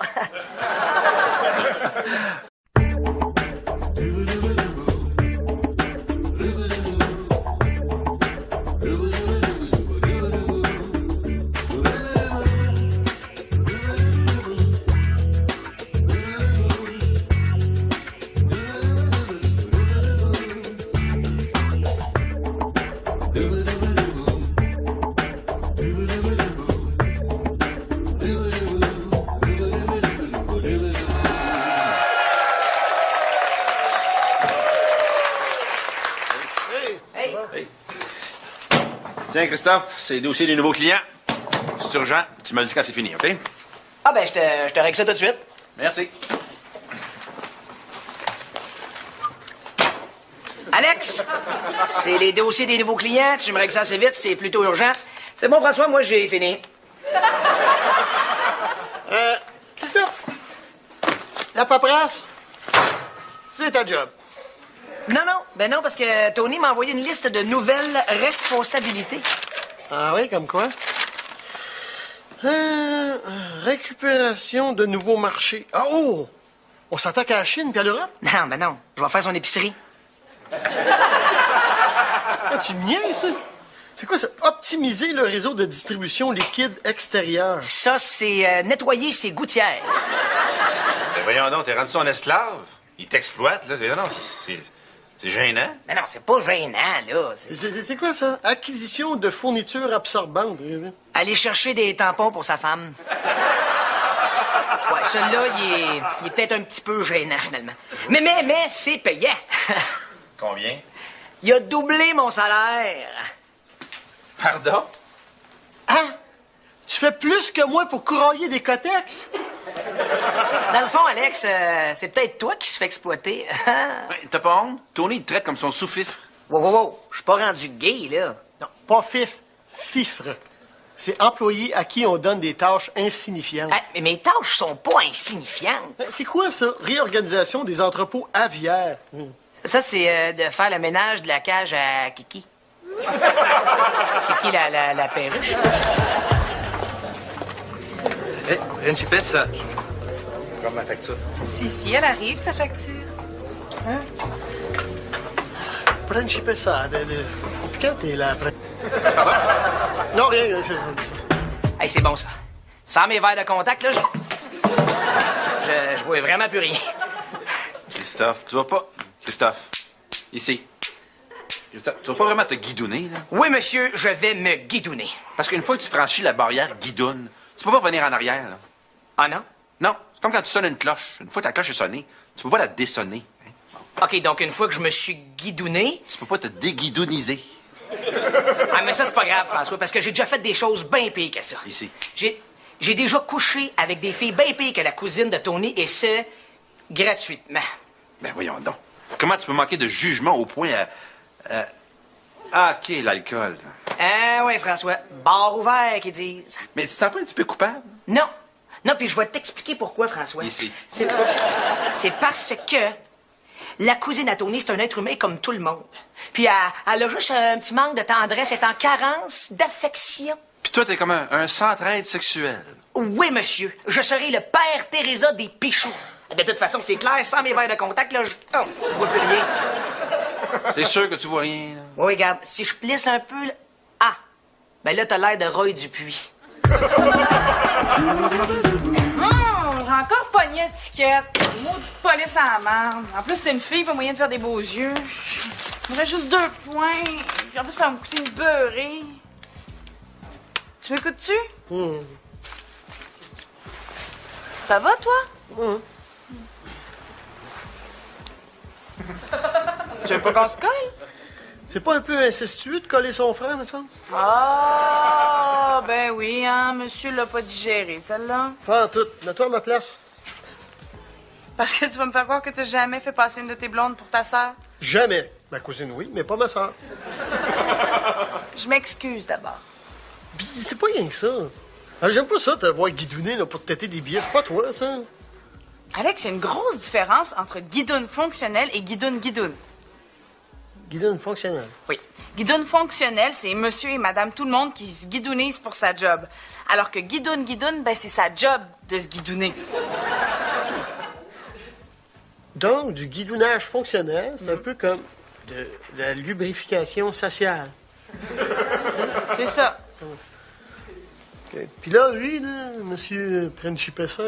Speaker 1: Tiens, Christophe, c'est le dossier des nouveaux clients. C'est urgent. Tu me le dis quand c'est fini, OK?
Speaker 2: Ah, ben, je te règle ça tout de suite.
Speaker 1: Merci.
Speaker 2: Alex, c'est les dossiers des nouveaux clients. Tu me règles ça assez vite, c'est plutôt urgent. C'est bon, François, moi, j'ai fini.
Speaker 3: Christophe, la paperasse, c'est ta job.
Speaker 2: Non, parce que Tony m'a envoyé une liste de nouvelles responsabilités.
Speaker 3: Ah oui, comme quoi? Récupération de nouveaux marchés. Ah, oh! On s'attaque à la Chine puis à l'Europe?
Speaker 2: Non, je vais faire son épicerie.
Speaker 3: Ah, tu me niaises, ça? C'est quoi ça? Optimiser le réseau de distribution liquide extérieur.
Speaker 2: Ça, c'est nettoyer ses gouttières.
Speaker 1: Ben voyons donc, t'es rendu son esclave. Il t'exploite, là. Non, c'est gênant.
Speaker 2: Mais non, c'est pas gênant, là.
Speaker 3: C'est quoi ça? Acquisition de fournitures absorbantes.
Speaker 2: Aller chercher des tampons pour sa femme. Ouais, celui-là, il est peut-être un petit peu gênant, finalement. Mais c'est payant.
Speaker 1: Combien?
Speaker 2: Il a doublé mon salaire.
Speaker 1: Pardon?
Speaker 3: Hein? Tu fais plus que moi pour courailler des cotex?
Speaker 2: Dans le fond, Alex, c'est peut-être toi qui se fait exploiter.
Speaker 1: Ouais, t'as pas honte? Tony, il te traite comme son sous-fifre.
Speaker 2: Wow. Je suis pas rendu gay, là.
Speaker 3: Non, pas fifre. C'est employé à qui on donne des tâches insignifiantes.
Speaker 2: Mais mes tâches sont pas insignifiantes.
Speaker 3: C'est quoi ça? Réorganisation des entrepôts aviaires.
Speaker 2: Ça, c'est de faire le ménage de la cage à Kiki. Kiki, la perruche.
Speaker 4: Hé, Principesse, ça. Comme ma facture.
Speaker 5: Si, elle arrive, ta facture. Hein?
Speaker 3: Principessa. Depuis quand t'es là? Non, rien. C'est ça.
Speaker 2: Hey, c'est bon, ça. Sans mes verres de contact, là, je vois vraiment plus rien.
Speaker 1: Christophe, tu vas pas... Christophe, ici. Christophe, tu vas pas vraiment te guidonner, là?
Speaker 2: Oui, monsieur, je vais me guidonner.
Speaker 1: Parce qu'une fois que tu franchis la barrière guidonne, tu peux pas revenir en arrière, là.
Speaker 2: Ah non?
Speaker 1: Non, c'est comme quand tu sonnes une cloche. Une fois que ta cloche est sonnée, tu peux pas la dessonner. Hein?
Speaker 2: OK, donc une fois que je me suis guidonné...
Speaker 1: Tu peux pas te déguidoniser.
Speaker 2: Ah, mais ça, c'est pas grave, François, parce que j'ai déjà fait des choses bien pires que ça.
Speaker 1: Ici.
Speaker 2: J'ai déjà couché avec des filles bien pires que la cousine de Tony, et ce, gratuitement.
Speaker 1: Ben voyons donc. Comment tu peux manquer de jugement au point à... Ah, OK, l'alcool.
Speaker 2: Ah oui, François. Bar ouvert, qu'ils disent.
Speaker 1: Mais tu te sens pas un petit peu coupable?
Speaker 2: Non. Non, puis je vais t'expliquer pourquoi, François.
Speaker 1: Ici.
Speaker 2: C'est parce que la cousine à Tony, c'est un être humain comme tout le monde. Puis elle a juste un petit manque de tendresse, elle est en carence d'affection.
Speaker 1: Puis toi, t'es comme un centre-aide sexuel.
Speaker 2: Oui, monsieur. Je serai le père Teresa des Pichoux. De toute façon, c'est clair, sans mes verres de contact, là, je vois plus rien.
Speaker 1: T'es sûr que tu vois rien, là?
Speaker 2: Oui, regarde, si je plisse un peu, là... Ah! Ben là, t'as l'air de Roy Dupuis.
Speaker 5: J'ai encore pogné une étiquette. Maudite police à la merde. En plus, t'es une fille, pas moyen de faire des beaux yeux. J'aurais juste 2 points. Puis en plus, ça va me coûter une beurrée. Tu m'écoutes-tu? Ça va, toi? Tu veux pas qu'on se colle?
Speaker 3: C'est pas un peu incestueux de coller son frère, me semble?
Speaker 5: Ah, ben oui, hein, monsieur l'a pas digéré, celle-là.
Speaker 3: Pas en tout. Mets-toi à ma place.
Speaker 5: Parce que tu vas me faire croire que t'as jamais fait passer une de tes blondes pour ta sœur.
Speaker 3: Jamais. Ma cousine, oui, mais pas ma soeur.
Speaker 5: Je m'excuse d'abord.
Speaker 3: Puis c'est pas rien que ça. Alors, j'aime pas ça, te voir guidouner là, pour te têter des billets. C'est pas toi, ça.
Speaker 5: Alex, il y a une grosse différence entre guidoune fonctionnelle et guidoune-guidoune.
Speaker 3: Guidoune fonctionnelle.
Speaker 5: Oui. Guidoune fonctionnelle, c'est monsieur et madame tout le monde qui se guidounisent pour sa job. Alors que guidoune-guidoune, ben c'est sa job de se guidouner.
Speaker 3: Donc, du guidounage fonctionnel, c'est un peu comme de la lubrification sociale.
Speaker 5: C'est ça.
Speaker 3: OK. Puis là, lui, là, monsieur Principessa,